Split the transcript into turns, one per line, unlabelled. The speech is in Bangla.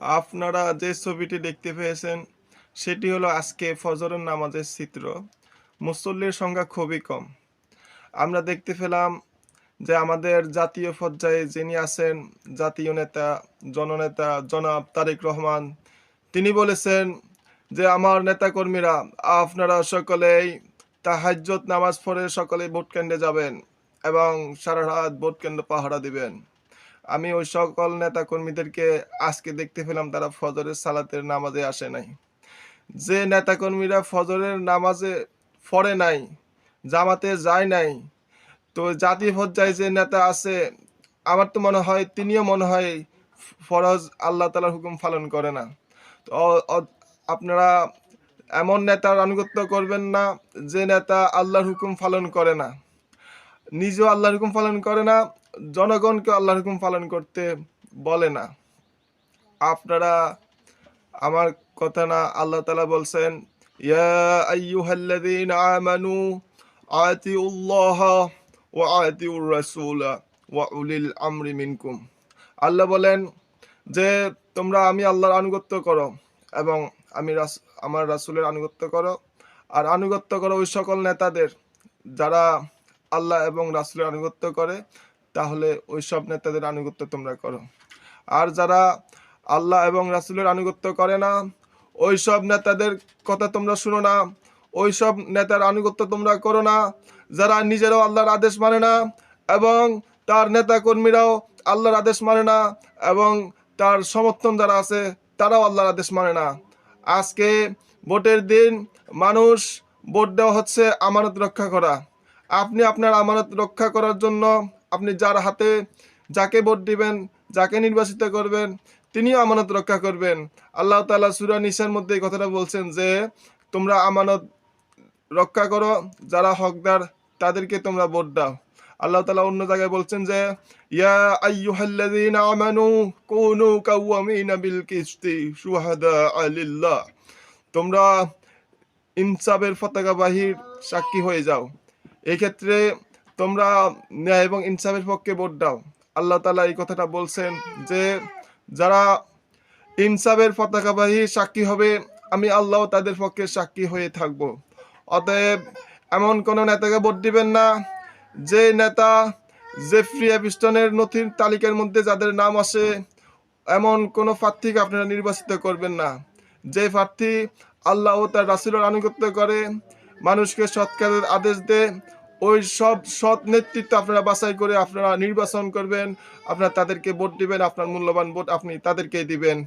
আপনারা যে ছবিটি দেখতে পেয়েছেন সেটি হলো আজকে ফজরের নামাজের চিত্র। মুসল্লির সংখ্যা খুবই কম। আমরা দেখতে পেলাম যে আমাদের জাতীয় পর্যায়ে যিনি আছেন জাতীয় নেতা, জননেতা জনাব তারেক রহমান, তিনি বলেছেন যে আমার নেতাকর্মীরা আপনারা সকলেই তাহাজ্জুদ নামাজ পড়ে সকলেই ভোট কেন্দ্রে যাবেন এবং সারা রাত ভোট কেন্দ্র পাহারা দিবেন। আমি ওই সকল নেতাকর্মীদেরকে আজকে দেখতে পেলাম তারা ফজরের সালাতের নামাজে আসে নাই। যে নেতাকর্মীরা ফজরের নামাজে পড়ে নাই, জামাতে যায় নাই, তো জাতীয় পর্যায়ে যে নেতা আছে আমার তো মনে হয় তিনিও মনে হয় ফরজ আল্লাহ তাআলার হুকুম পালন করে না। তো আপনারা এমন নেতার আনুগত্য করবেন না যে নেতা আল্লাহর হুকুম পালন করে না। নিজেও আল্লাহর হুকুম পালন করে না, জনগণকে আল্লাহর হুকুম পালন করতে বলে না। আপনারা আমার কথা না, আল্লাহ তাআলা বলছেন, ইয়া আইয়ুহাল্লাযীনা আমানু আতিউল্লাহা ওয়া আতিউর রাসূলা ওয়া উলিল আমরি মিনকুম। আল্লাহ বলেন যে তোমরা আমি আল্লাহর আনুগত্য করো এবং আমার রাসূলের আনুগত্য করো, আর আনুগত্য করো ওই সকল নেতাদের যারা আল্লাহ এবং রাসূলের আনুগত্য করে, তাহলে ওই সব নেতাদের আনুগত্য তোমরা করো। আর যারা আল্লাহ এবং রাসূলের আনুগত্য করে না, ওই সব নেতাদের কথা তোমরা শুনো না, ওই সব নেতার আনুগত্য তোমরা করো না, যারা নিজেরাও আল্লাহর আদেশ মানে না এবং তার নেতা কর্মীরাও আল্লাহর আদেশ মানে না এবং তার সমর্থন যারা আছে তারাও আল্লাহর আদেশ মানে না। আজকে ভোটের দিন মানুষ ভোট দেওয়া হচ্ছে আমানত রক্ষা করা। আপনি আপনার আমানত রক্ষা করার জন্য আপনি যার হাতে যাকে ভোট দিবেন, যাকে নির্বাচিত করবেন, তিনিও আমানত রক্ষা করবেন। আল্লাহ তাআলা সূরা নিসার মধ্যে এই কথাটা বলছেন যে তোমরা আমানত রক্ষা করো, যারা হকদার তাদেরকে তোমরা ভোট দাও। আল্লাহ তাআলা অন্য জায়গায় বলছেন যে ইয়া আইয়ুহাল্লাযীনা আমানু কুনু কাওয়ামিনা বিল কিসতি শুহাদাআ লিল্লাহ। তোমরা ইনসাফের পতাকাবাহীর সাক্ষী হয়ে যাও। এই ক্ষেত্রে তোমরা ন্যায় এবং ইনসাফের পক্ষে ভোট দাও। আল্লাহ তাআলা এই কথাটা বলছেন যে যারা ইনসাফের পতাকাবাহী সাক্ষী হবে, আমি আল্লাহ তাদের পক্ষে সাক্ষী হয়ে থাকব। অতএব এমন কোন নেতাকে ভোট দিবেন না যে নেতা জেফ্রি অ্যাপিস্টনের নথির তালিকার মধ্যে যাদের নাম আসে এমন কোন প্রার্থীকে আপনারা নির্বাচিত করবেন না। যে প্রার্থী আল্লাহ ও তার রাসূলের আনুগত্য করে, মানুষকে সৎ কাজের আদেশ দেয়, ওই সব সৎ নেতৃত্ব আপনারা বাছাই করে আপনারা নির্বাচন করবেন, আপনারা তাদেরকে ভোট দিবেন, আপনার মূল্যবান ভোট আপনি তাদেরকেই দিবেন।